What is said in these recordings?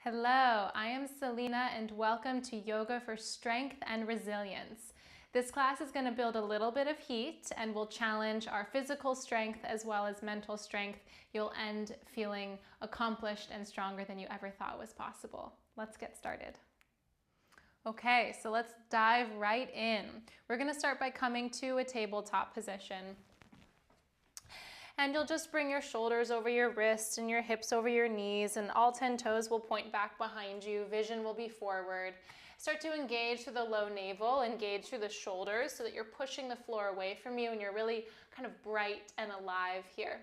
Hello, I am Selena and welcome to Yoga for Strength and Resilience. This class is going to build a little bit of heat and will challenge our physical strength as well as mental strength. You'll end feeling accomplished and stronger than you ever thought was possible. Let's get started. Okay, so let's dive right in. We're going to start by coming to a tabletop position. And you'll just bring your shoulders over your wrists and your hips over your knees, and all 10 toes will point back behind you. Vision will be forward. Start to engage through the low navel, engage through the shoulders so that you're pushing the floor away from you and you're really kind of bright and alive here.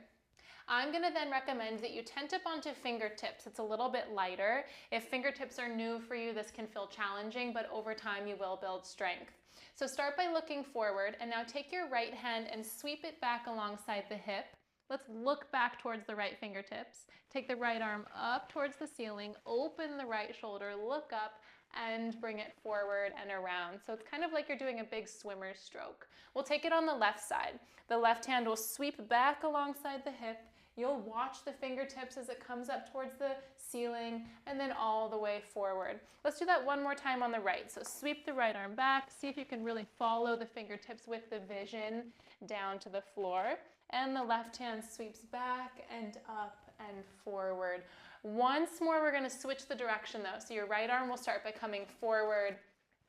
I'm going to then recommend that you tent up onto fingertips. It's a little bit lighter. If fingertips are new for you, this can feel challenging, but over time you will build strength. So start by looking forward, and now take your right hand and sweep it back alongside the hip. Let's look back towards the right fingertips. Take the right arm up towards the ceiling, open the right shoulder, look up, and bring it forward and around. So it's kind of like you're doing a big swimmer stroke. We'll take it on the left side. The left hand will sweep back alongside the hip. You'll watch the fingertips as it comes up towards the ceiling and then all the way forward. Let's do that one more time on the right. So sweep the right arm back. See if you can really follow the fingertips with the vision down to the floor. And the left hand sweeps back and up and forward. Once more, we're going to switch the direction though. So your right arm will start by coming forward,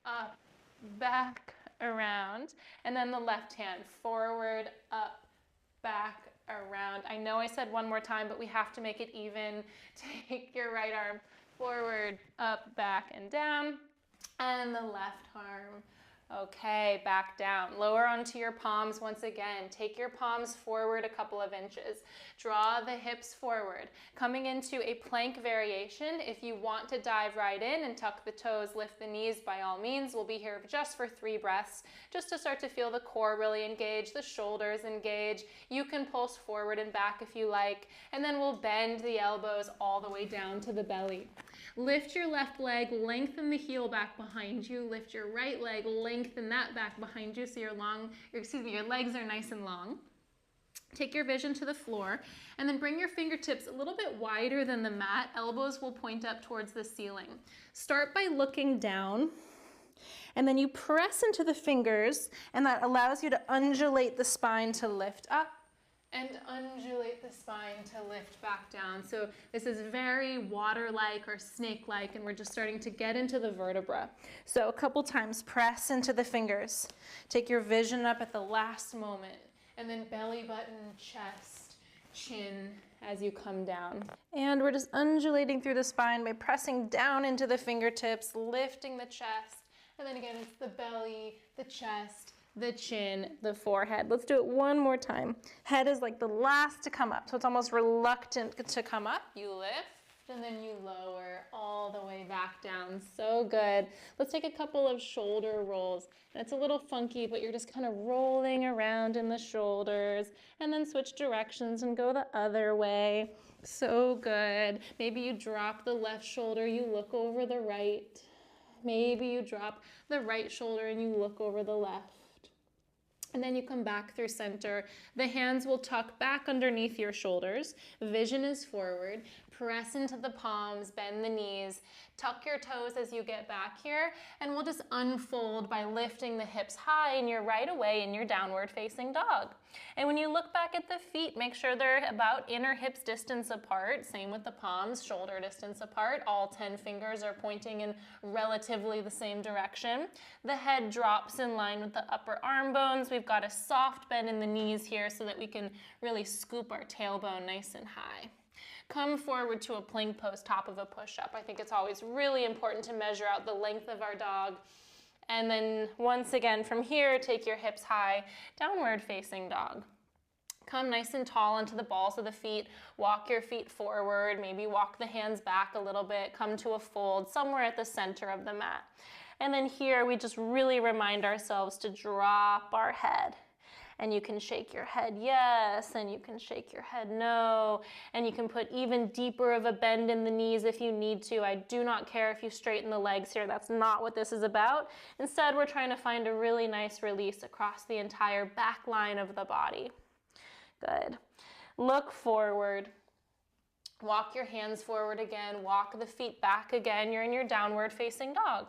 up, back, around. And then the left hand forward, up, back, around. I know I said one more time, but we have to make it even. Take your right arm forward, up, back, and down. And the left arm. Okay, back down. Lower onto your palms once again. Take your palms forward a couple of inches. Draw the hips forward. Coming into a plank variation, if you want to dive right in and tuck the toes, lift the knees, by all means. We'll be here just for 3 breaths, just to start to feel the core really engage, the shoulders engage. You can pulse forward and back if you like, and then we'll bend the elbows all the way down to the belly. Lift your left leg, lengthen the heel back behind you. Lift your right leg, lengthen that back behind you so your legs are nice and long. Take your vision to the floor and then bring your fingertips a little bit wider than the mat. Elbows will point up towards the ceiling. Start by looking down, and then you press into the fingers, and that allows you to undulate the spine to lift up and undulate the spine to lift back down. So this is very water-like or snake-like, and we're just starting to get into the vertebra. So a couple times, press into the fingers. Take your vision up at the last moment, and then belly button, chest, chin as you come down. And we're just undulating through the spine by pressing down into the fingertips, lifting the chest, and then again, it's the belly, the chest, the chin, the forehead. Let's do it one more time. Head is like the last to come up, so it's almost reluctant to come up. You lift and then you lower all the way back down. So good. Let's take a couple of shoulder rolls. And it's a little funky, but you're just kind of rolling around in the shoulders, and then switch directions and go the other way. So good. Maybe you drop the left shoulder, you look over the right. Maybe you drop the right shoulder and you look over the left. And then you come back through center. The hands will tuck back underneath your shoulders. Vision is forward. Press into the palms, bend the knees. Tuck your toes as you get back here. And we'll just unfold by lifting the hips high, and you're right away in your downward facing dog. And when you look back at the feet, make sure they're about inner hips distance apart. Same with the palms, shoulder distance apart. All 10 fingers are pointing in relatively the same direction. The head drops in line with the upper arm bones. We've got a soft bend in the knees here so that we can really scoop our tailbone nice and high. Come forward to a plank pose, top of a push-up. I think it's always really important to measure out the length of our dog. And then once again from here, take your hips high, downward facing dog. Come nice and tall onto the balls of the feet. Walk your feet forward, maybe walk the hands back a little bit. Come to a fold somewhere at the center of the mat. And then here we just really remind ourselves to drop our head. And you can shake your head yes, and you can shake your head no, and you can put even deeper of a bend in the knees if you need to. I do not care if you straighten the legs here. That's not what this is about. Instead, we're trying to find a really nice release across the entire back line of the body. Good. Look forward. Walk your hands forward again, walk the feet back again. You're in your downward facing dog.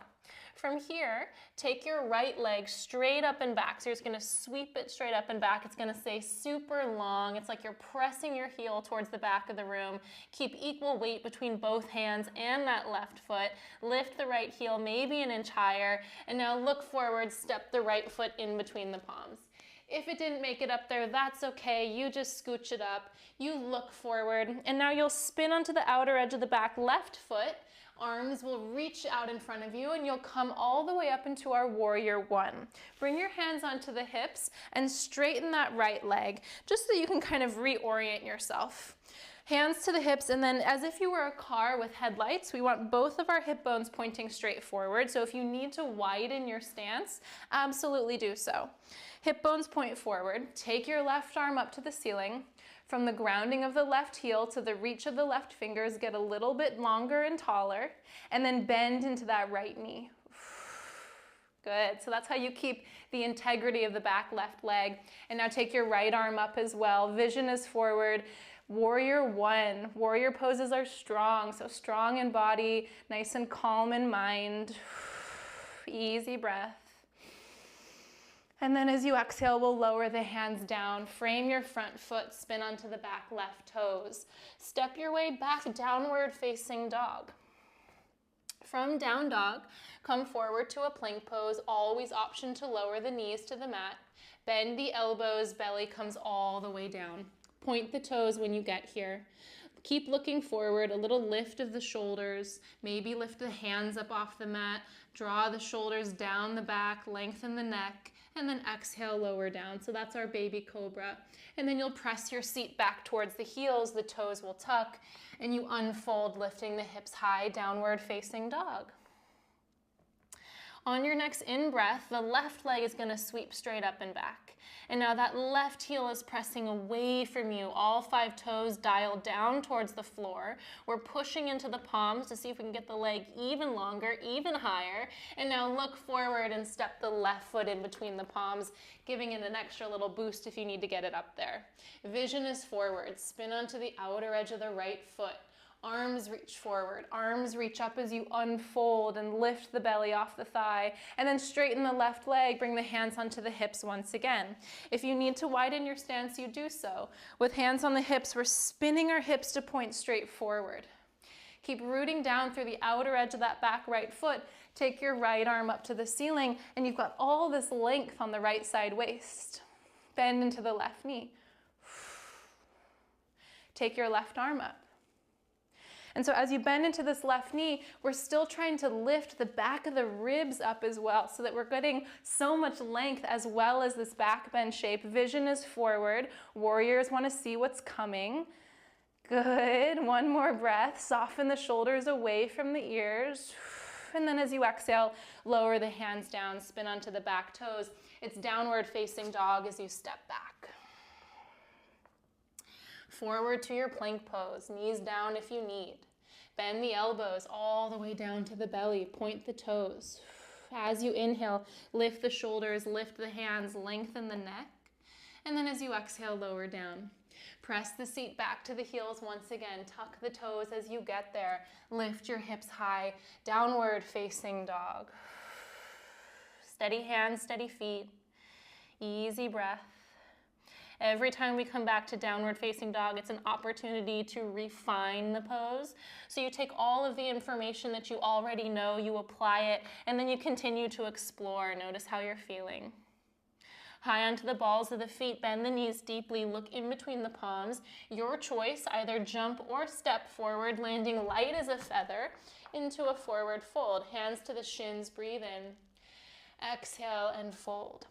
From here, take your right leg straight up and back. So you're just gonna sweep it straight up and back. It's gonna stay super long. It's like you're pressing your heel towards the back of the room. Keep equal weight between both hands and that left foot. Lift the right heel maybe an inch higher. And now look forward, step the right foot in between the palms. If it didn't make it up there, that's okay. You just scooch it up. You look forward, and now you'll spin onto the outer edge of the back left foot. Arms will reach out in front of you, and you'll come all the way up into our warrior one. Bring your hands onto the hips and straighten that right leg, just so you can kind of reorient yourself. Hands to the hips, and then as if you were a car with headlights, we want both of our hip bones pointing straight forward. So if you need to widen your stance, absolutely do so. Hip bones point forward. Take your left arm up to the ceiling. From the grounding of the left heel to the reach of the left fingers, get a little bit longer and taller, and then bend into that right knee. Good, so that's how you keep the integrity of the back left leg. And now take your right arm up as well. Vision is forward. Warrior one. Warrior poses are strong, so strong in body, nice and calm in mind. Easy breath. And then as you exhale, we'll lower the hands down. Frame your front foot, spin onto the back left toes. Step your way back, downward facing dog. From down dog, come forward to a plank pose. Always option to lower the knees to the mat. Bend the elbows, belly comes all the way down. Point the toes when you get here. Keep looking forward, a little lift of the shoulders, maybe lift the hands up off the mat, draw the shoulders down the back, lengthen the neck, and then exhale, lower down. So that's our baby cobra. And then you'll press your seat back towards the heels, the toes will tuck, and you unfold, lifting the hips high, downward facing dog. On your next in-breath, the left leg is gonna sweep straight up and back. And now that left heel is pressing away from you. All 5 toes dialed down towards the floor. We're pushing into the palms to see if we can get the leg even longer, even higher. And now look forward and step the left foot in between the palms, giving it an extra little boost if you need to get it up there. Vision is forward. Spin onto the outer edge of the right foot. Arms reach forward, arms reach up as you unfold and lift the belly off the thigh, and then straighten the left leg, bring the hands onto the hips once again. If you need to widen your stance, you do so. With hands on the hips, we're spinning our hips to point straight forward. Keep rooting down through the outer edge of that back right foot. Take your right arm up to the ceiling, and you've got all this length on the right side waist. Bend into the left knee. Take your left arm up. And so as you bend into this left knee, we're still trying to lift the back of the ribs up as well, so that we're getting so much length as well as this back bend shape. Vision is forward. Warriors want to see what's coming. Good. One more breath. Soften the shoulders away from the ears. And then as you exhale, lower the hands down, spin onto the back toes. It's downward facing dog as you step back. Forward to your plank pose, knees down if you need. Bend the elbows all the way down to the belly, point the toes. As you inhale, lift the shoulders, lift the hands, lengthen the neck. And then as you exhale, lower down. Press the seat back to the heels once again. Tuck the toes as you get there. Lift your hips high, downward facing dog. Steady hands, steady feet. Easy breath. Every time we come back to downward facing dog, it's an opportunity to refine the pose. So you take all of the information that you already know, you apply it, and then you continue to explore. Notice how you're feeling. High onto the balls of the feet, bend the knees deeply, look in between the palms. Your choice, either jump or step forward, landing light as a feather into a forward fold. Hands to the shins, breathe in. Exhale and fold.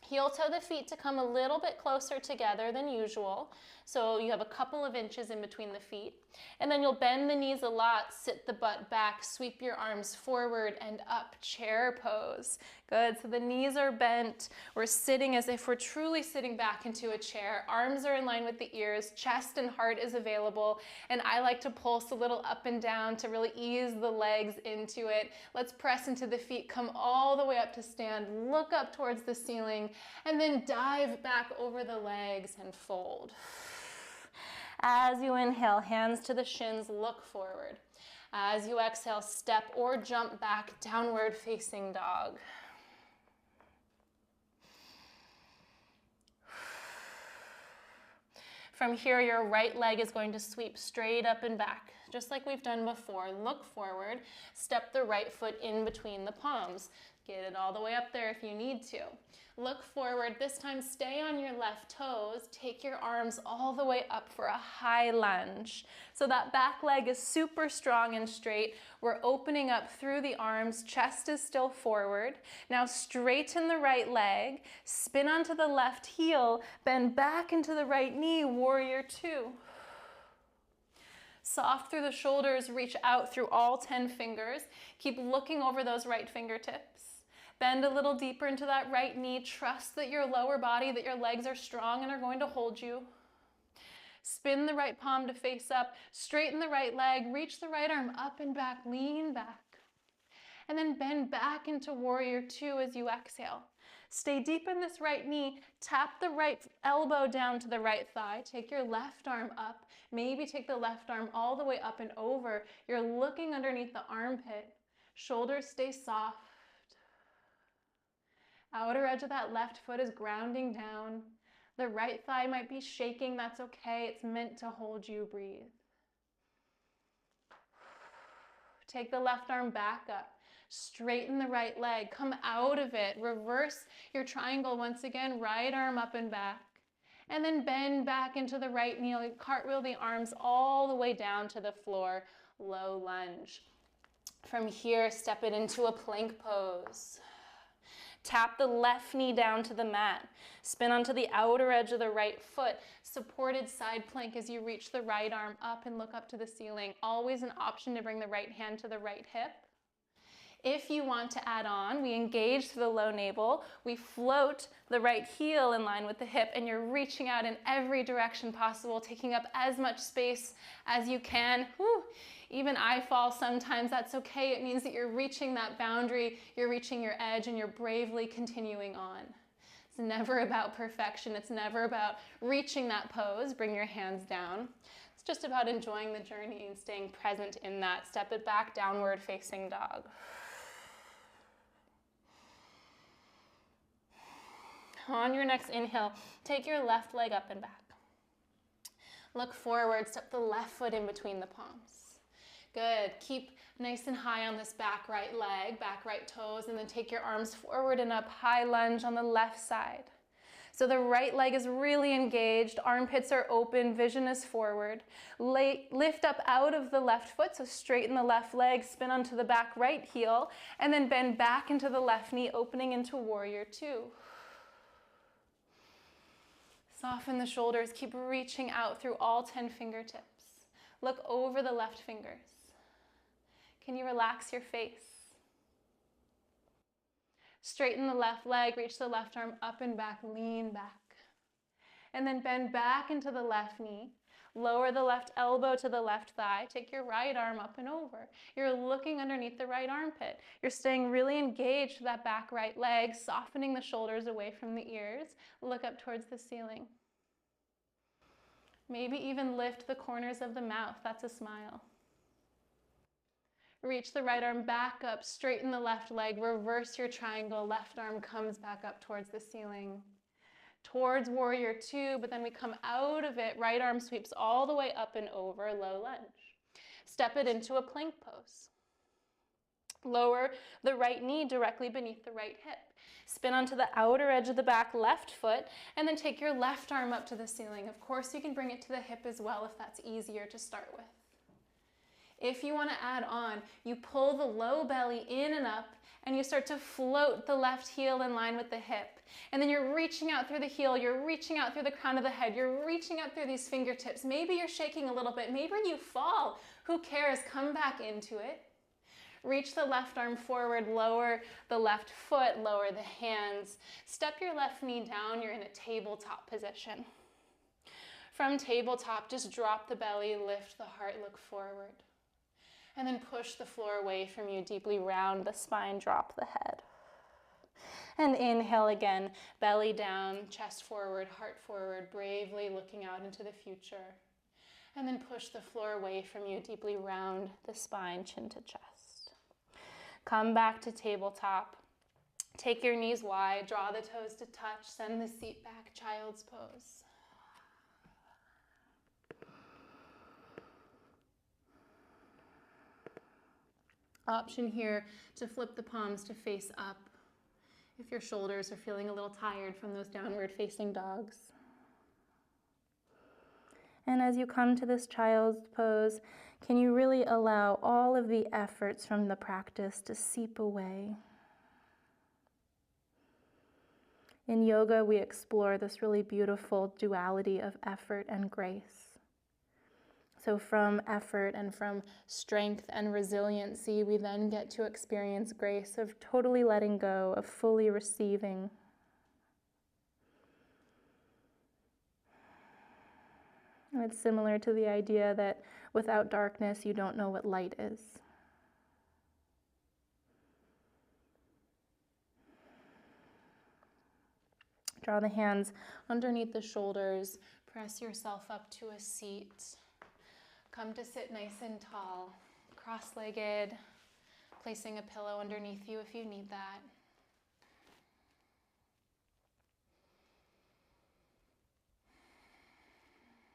Heel toe the feet to come a little bit closer together than usual. So you have a couple of inches in between the feet. And then you'll bend the knees a lot, sit the butt back, sweep your arms forward and up, chair pose. Good, so the knees are bent. We're sitting as if we're truly sitting back into a chair. Arms are in line with the ears, chest and heart is available. And I like to pulse a little up and down to really ease the legs into it. Let's press into the feet, come all the way up to stand, look up towards the ceiling, and then dive back over the legs and fold. As you inhale, hands to the shins, look forward. As you exhale, step or jump back, downward facing dog. From here, your right leg is going to sweep straight up and back, just like we've done before. Look forward, step the right foot in between the palms. Get it all the way up there if you need to. Look forward, this time stay on your left toes, take your arms all the way up for a high lunge. So that back leg is super strong and straight. We're opening up through the arms, chest is still forward. Now straighten the right leg, spin onto the left heel, bend back into the right knee, warrior two. Soft through the shoulders, reach out through all 10 fingers. Keep looking over those right fingertips. Bend a little deeper into that right knee. Trust that your lower body, that your legs are strong and are going to hold you. Spin the right palm to face up. Straighten the right leg. Reach the right arm up and back. Lean back. And then bend back into warrior two as you exhale. Stay deep in this right knee. Tap the right elbow down to the right thigh. Take your left arm up. Maybe take the left arm all the way up and over. You're looking underneath the armpit. Shoulders stay soft. Outer edge of that left foot is grounding down. The right thigh might be shaking. That's okay. It's meant to hold you. Breathe. Take the left arm back up. Straighten the right leg. Come out of it. Reverse your triangle once again. Right arm up and back. And then bend back into the right knee. Cartwheel the arms all the way down to the floor. Low lunge. From here, step it into a plank pose. Tap the left knee down to the mat. Spin onto the outer edge of the right foot. Supported side plank as you reach the right arm up and look up to the ceiling. Always an option to bring the right hand to the right hip. If you want to add on, we engage through the low navel. We float the right heel in line with the hip, and you're reaching out in every direction possible, taking up as much space as you can. Whew. Even I fall sometimes, that's okay. It means that you're reaching that boundary, you're reaching your edge, and you're bravely continuing on. It's never about perfection. It's never about reaching that pose. Bring your hands down. It's just about enjoying the journey and staying present in that. Step it back, downward facing dog. On your next inhale, take your left leg up and back. Look forward, step the left foot in between the palms. Good. Keep nice and high on this back right leg, back right toes, and then take your arms forward and up, high lunge on the left side. So the right leg is really engaged, armpits are open, vision is forward. Lift up out of the left foot, so straighten the left leg, spin onto the back right heel, and then bend back into the left knee, opening into warrior two. Soften the shoulders, keep reaching out through all 10 fingertips. Look over the left fingers. Can you relax your face? Straighten the left leg, reach the left arm up and back, lean back. And then bend back into the left knee. Lower the left elbow to the left thigh. Take your right arm up and over. You're looking underneath the right armpit. You're staying really engaged to that back right leg, softening the shoulders away from the ears. Look up towards the ceiling. Maybe even lift the corners of the mouth. That's a smile. Reach the right arm back up, straighten the left leg, reverse your triangle, left arm comes back up towards the ceiling. Towards warrior two, but then we come out of it, right arm sweeps all the way up and over, low lunge. Step it into a plank pose. Lower the right knee directly beneath the right hip. Spin onto the outer edge of the back left foot, and then take your left arm up to the ceiling. Of course, you can bring it to the hip as well if that's easier to start with. If you want to add on, you pull the low belly in and up, and you start to float the left heel in line with the hip. And then you're reaching out through the heel, you're reaching out through the crown of the head, you're reaching out through these fingertips. Maybe you're shaking a little bit, maybe you fall. Who cares? Come back into it. Reach the left arm forward, lower the left foot, lower the hands. Step your left knee down, you're in a tabletop position. From tabletop, just drop the belly, lift the heart, look forward. And then push the floor away from you, deeply round the spine, drop the head. And inhale again, belly down, chest forward, heart forward, bravely looking out into the future. And then push the floor away from you, deeply round the spine, chin to chest. Come back to tabletop. Take your knees wide, draw the toes to touch, send the seat back, child's pose. Option here to flip the palms to face up if your shoulders are feeling a little tired from those downward facing dogs. And as you come to this child's pose, can you really allow all of the efforts from the practice to seep away? In yoga, we explore this really beautiful duality of effort and grace. So from effort and from strength and resiliency, we then get to experience grace of totally letting go, of fully receiving. And it's similar to the idea that without darkness, you don't know what light is. Draw the hands underneath the shoulders. Press yourself up to a seat. Come to sit nice and tall, cross-legged, placing a pillow underneath you if you need that.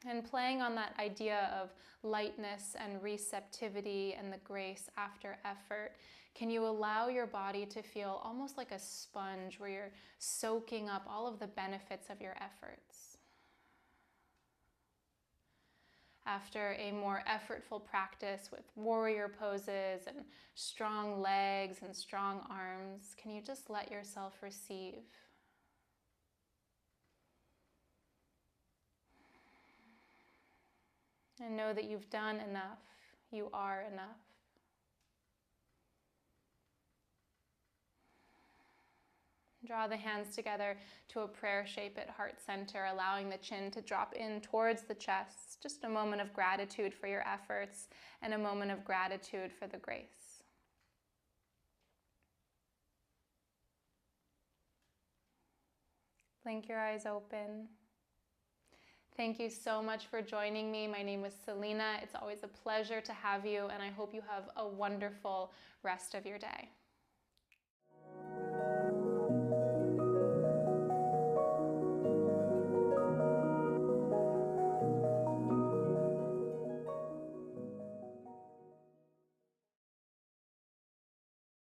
And playing on that idea of lightness and receptivity and the grace after effort, can you allow your body to feel almost like a sponge where you're soaking up all of the benefits of your efforts? After a more effortful practice with warrior poses and strong legs and strong arms, can you just let yourself receive? And know that you've done enough. You are enough. Draw the hands together to a prayer shape at heart center, allowing the chin to drop in towards the chest. Just a moment of gratitude for your efforts and a moment of gratitude for the grace. Blink your eyes open. Thank you so much for joining me. My name is Selena. It's always a pleasure to have you, and I hope you have a wonderful rest of your day.